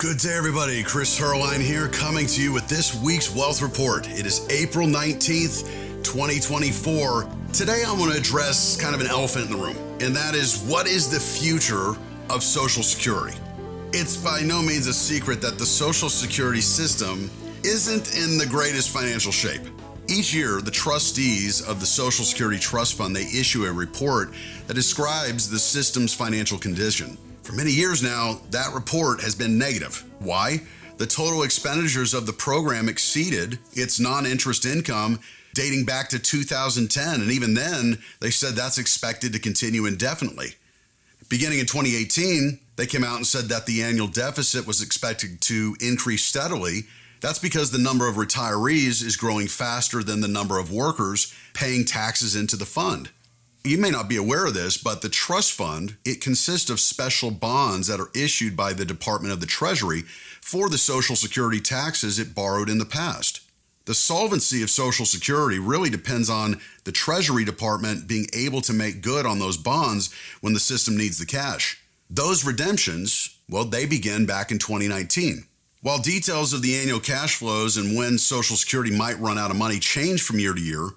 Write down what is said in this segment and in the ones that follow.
Good day, everybody. Chris Heerlein here, coming to you with this week's Wealth Report. It is April 19th, 2024. Today, I want to address kind of an elephant in the room, and that is, what is the future of Social Security? It's by no means a secret that the Social Security system isn't in the greatest financial shape. Each year, the trustees of the Social Security Trust Fund, they issue a report that describes the system's financial condition. For many years now, that report has been negative. Why? The total expenditures of the program exceeded its non-interest income dating back to 2010, and even then, they said that's expected to continue indefinitely. Beginning in 2018, they came out and said that the annual deficit was expected to increase steadily. That's because the number of retirees is growing faster than the number of workers paying taxes into the fund. You may not be aware of this, but the trust fund, it consists of special bonds that are issued by the Department of the Treasury for the Social Security taxes it borrowed in the past. The solvency of Social Security really depends on the Treasury Department being able to make good on those bonds when the system needs the cash. Those redemptions, well, they begin back in 2019. While details of the annual cash flows and when Social Security might run out of money change from year to year,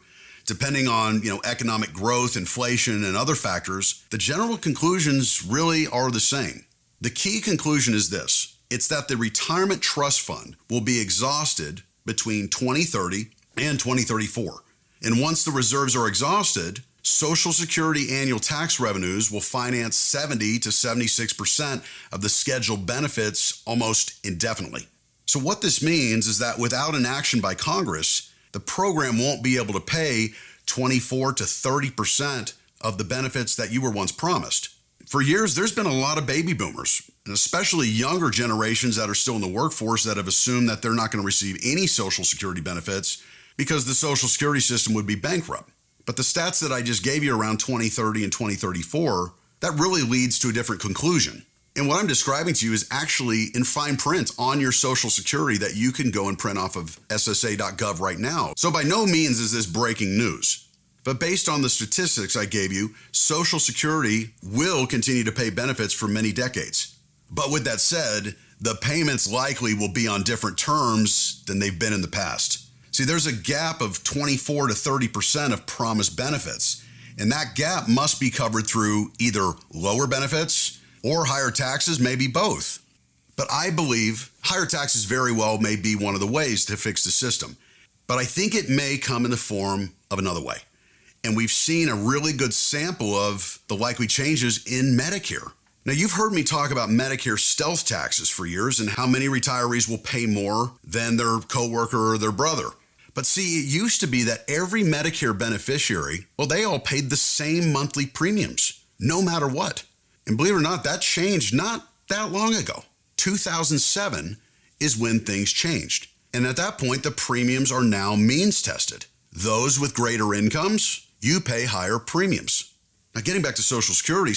depending on economic growth, inflation, and other factors, the general conclusions really are the same. The key conclusion is this: it's that the retirement trust fund will be exhausted between 2030 and 2034. And once the reserves are exhausted, Social Security annual tax revenues will finance 70 to 76% of the scheduled benefits almost indefinitely. So what this means is that without an action by Congress, the program won't be able to pay 24 to 30% of the benefits that you were once promised. For years, there's been a lot of baby boomers, and especially younger generations that are still in the workforce, that have assumed that they're not going to receive any Social Security benefits because the Social Security system would be bankrupt. But the stats that I just gave you around 2030 and 2034, that really leads to a different conclusion. And what I'm describing to you is actually in fine print on your Social Security that you can go and print off of ssa.gov right now. So by no means is this breaking news. But based on the statistics I gave you, Social Security will continue to pay benefits for many decades. But with that said, the payments likely will be on different terms than they've been in the past. See, there's a gap of 24 to 30% of promised benefits, and that gap must be covered through either lower benefits or higher taxes, maybe both. But I believe higher taxes very well may be one of the ways to fix the system. But I think it may come in the form of another way. And we've seen a really good sample of the likely changes in Medicare. Now, you've heard me talk about Medicare stealth taxes for years and how many retirees will pay more than their coworker or their brother. But see, it used to be that every Medicare beneficiary, well, they all paid the same monthly premiums, no matter what. And believe it or not, that changed not that long ago. 2007 is when things changed. And at that point, the premiums are now means tested. Those with greater incomes, you pay higher premiums. Now, getting back to Social Security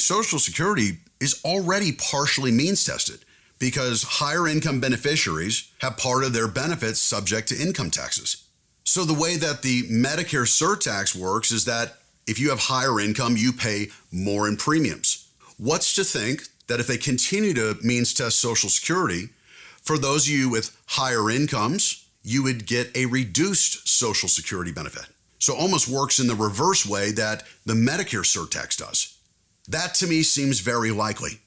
is already partially means tested because higher income beneficiaries have part of their benefits subject to income taxes. So the way that the Medicare surtax works is that if you have higher income, you pay more in premiums. What's to think that if they continue to means test Social Security, for those of you with higher incomes, you would get a reduced Social Security benefit. So it almost works in the reverse way that the Medicare surtax does. That to me seems very likely.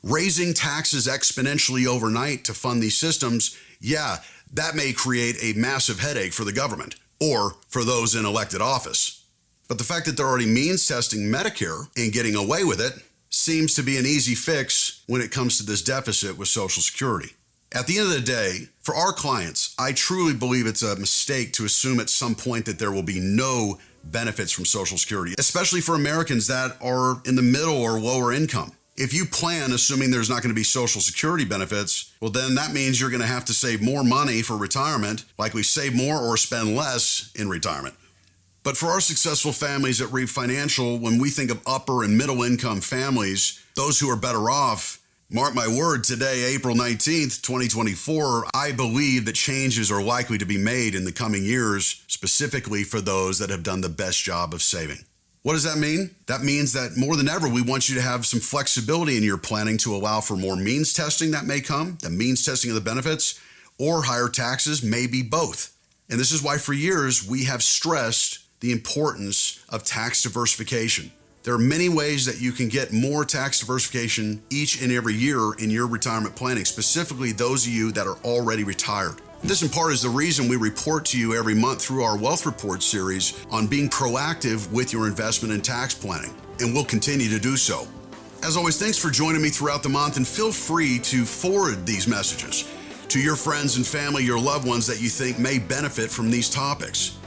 Raising taxes exponentially overnight to fund these systems, yeah, that may create a massive headache for the government or for those in elected office. But the fact that they're already means testing Medicare and getting away with it seems to be an easy fix when it comes to this deficit with Social Security. At the end of the day, for our clients, I truly believe it's a mistake to assume at some point that there will be no benefits from Social Security, especially for Americans that are in the middle or lower income. If you plan assuming there's not going to be Social Security benefits, well, then that means you're going to have to save more money for retirement, likely save more or spend less in retirement. But for our successful families at Reeve Financial, when we think of upper and middle income families, those who are better off, mark my word, today, April 19th, 2024, I believe that changes are likely to be made in the coming years, specifically for those that have done the best job of saving. What does that mean? That means that more than ever, we want you to have some flexibility in your planning to allow for more means testing that may come, the means testing of the benefits, or higher taxes, maybe both. And this is why for years we have stressed the importance of tax diversification. There are many ways that you can get more tax diversification each and every year in your retirement planning, specifically those of you that are already retired. This in part is the reason we report to you every month through our Wealth Report series on being proactive with your investment and tax planning, and we'll continue to do so. As always, thanks for joining me throughout the month, and feel free to forward these messages to your friends and family, your loved ones that you think may benefit from these topics.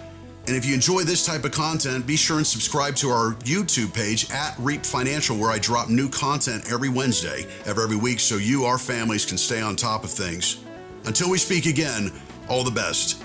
And if you enjoy this type of content, be sure and subscribe to our YouTube page at Reap Financial, where I drop new content every Wednesday of every week so you, our families, can stay on top of things. Until we speak again, all the best.